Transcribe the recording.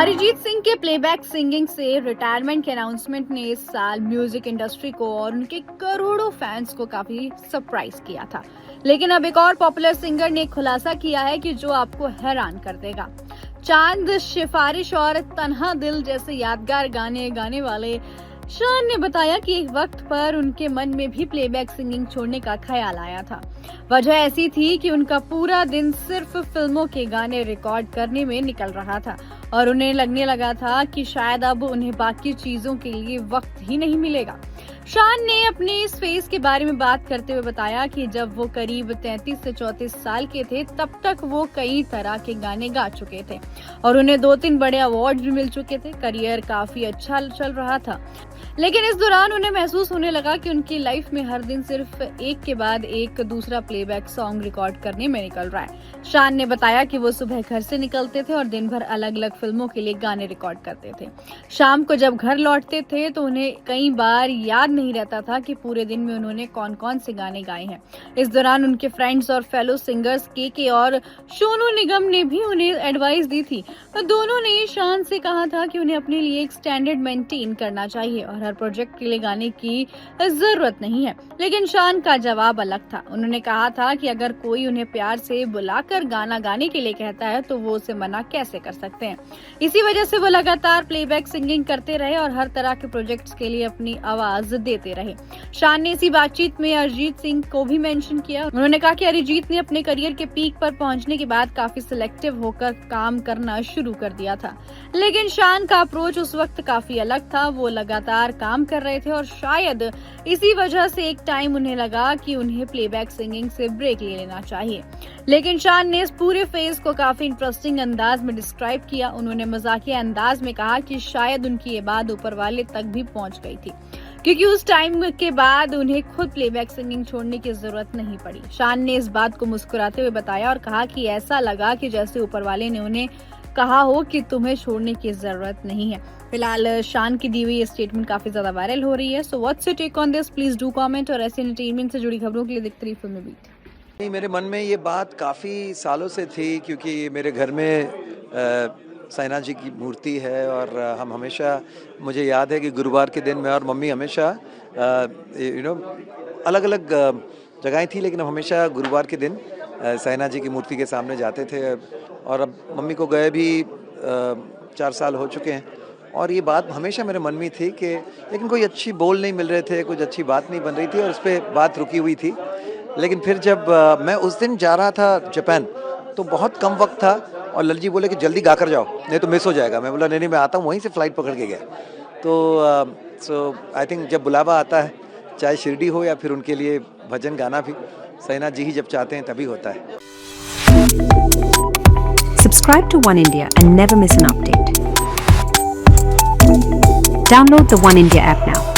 अरिजीत सिंह के playback singing से retirement के अनाउंसमेंट ने इस साल म्यूजिक इंडस्ट्री को और उनके करोड़ों फैंस को काफी सरप्राइज किया था। लेकिन अब एक और पॉपुलर सिंगर ने खुलासा किया है कि जो आपको हैरान कर देगा। चांद, सिफारिश और तन्हा दिल जैसे यादगार गाने गाने वाले शान ने बताया कि एक वक्त पर उनके मन में भी प्लेबैक सिंगिंग छोड़ने का ख्याल आया था। वजह ऐसी थी कि उनका पूरा दिन सिर्फ फिल्मों के गाने रिकॉर्ड करने में निकल रहा था और उन्हें लगने लगा था कि शायद अब उन्हें बाकी चीजों के लिए वक्त ही नहीं मिलेगा। शान ने अपने इस फेज के बारे में बात करते हुए बताया कि जब वो करीब 33 से 34 साल के थे तब तक वो कई तरह के गाने गा चुके थे और उन्हें 2-3 बड़े अवार्ड भी मिल चुके थे। करियर काफी अच्छा चल रहा था, लेकिन इस दौरान उन्हें महसूस होने लगा कि उनकी लाइफ में हर दिन सिर्फ एक के बाद एक दूसरा प्लेबैक सॉन्ग रिकॉर्ड करने में निकल रहा है। शान ने बताया कि वो सुबह घर से निकलते थे और दिन भर अलग अलग फिल्मों के लिए गाने रिकॉर्ड करते थे। शाम को जब घर लौटते थे तो उन्हें कई बार याद नहीं रहता था कि पूरे दिन में उन्होंने कौन कौन से गाने गाए हैं। इस दौरान उनके फ्रेंड्स और फेलो सिंगर्स के और सोनू निगम ने भी उन्हें एडवाइस दी थी। दोनों ने शान से कहा था कि उन्हें अपने लिए एक स्टैंडर्ड मेंटेन करना चाहिए और हर प्रोजेक्ट के लिए गाने की जरूरत नहीं है। लेकिन शान का जवाब अलग था। उन्होंने कहा था कि अगर कोई उन्हें प्यार से बुलाकर गाना गाने के लिए कहता है तो वो उसे मना कैसे कर सकते हैं। इसी वजह से वो लगातार प्लेबैक सिंगिंग करते रहे और हर तरह के प्रोजेक्ट्स के लिए अपनी आवाज देते रहे। शान ने इसी बातचीत में अरिजीत सिंह को भी मेंशन किया। उन्होंने कहा कि अरिजीत ने अपने करियर के पीक पर पहुंचने के बाद काफी सिलेक्टिव होकर काम करना शुरू कर दिया था, लेकिन शान का अप्रोच उस वक्त काफी अलग था। वो लगातार काम कर रहे थे और शायद इसी वजह से एक टाइम उन्हें लगा कि उन्हें प्लेबैक सिंगिंग से ब्रेक ले लेना चाहिए। लेकिन शान ने इस पूरे फेज को काफी इंटरेस्टिंग अंदाज में डिस्क्राइब किया। उन्होंने मजाकिया अंदाज में कहा कि शायद उनकी ये बात ऊपर वाले तक भी पहुंच गई थी, क्योंकि उस टाइम के बाद उन्हें खुद प्लेबैक सिंगिंग छोड़ने की जरूरत नहीं पड़ी। शान ने इस बात को मुस्कुराते हुए बताया और कहा कि ऐसा लगा कि जैसे ऊपर वाले ने उन्हें कहा हो कि तुम्हें छोड़ने की जरूरत नहीं है। फिलहाल शान की दी हुई स्टेटमेंट काफी ज्यादा वायरल हो रही है। So what's your take on this? Please do comment और ऐसे एंटरटेनमेंट से जुड़ी खबरों के लिए देखते रहिए फिल्मी बीट। नहीं, मेरे मन में ये बात काफ़ी सालों से थी, क्योंकि मेरे घर में साइना जी की मूर्ति है और हम हमेशा, मुझे याद है कि गुरुवार के दिन मैं और मम्मी हमेशा अलग अलग जगहें थी, लेकिन हम हमेशा गुरुवार के दिन साइना जी की मूर्ति के सामने जाते थे। और अब मम्मी को गए भी 4 साल हो चुके हैं और ये बात हमेशा मेरे मन में थी कि लेकिन कोई अच्छी बोल नहीं मिल रहे थे, कुछ अच्छी बात नहीं बन रही थी और उस पर बात रुकी हुई थी। लेकिन फिर जब मैं उस दिन जा रहा था जापान, तो बहुत कम वक्त था और लल जी बोले कि जल्दी गा कर जाओ नहीं तो मिस हो जाएगा। मैं बोला नहीं मैं आता हूँ, वहीं से फ्लाइट पकड़ के गया। तो सो आई थिंक जब बुलावा आता है, चाहे शिरडी हो या फिर उनके लिए भजन गाना भी, साइना जी ही जब चाहते हैं तभी होता है। Subscribe to One India and never miss an update. Download the One India app now.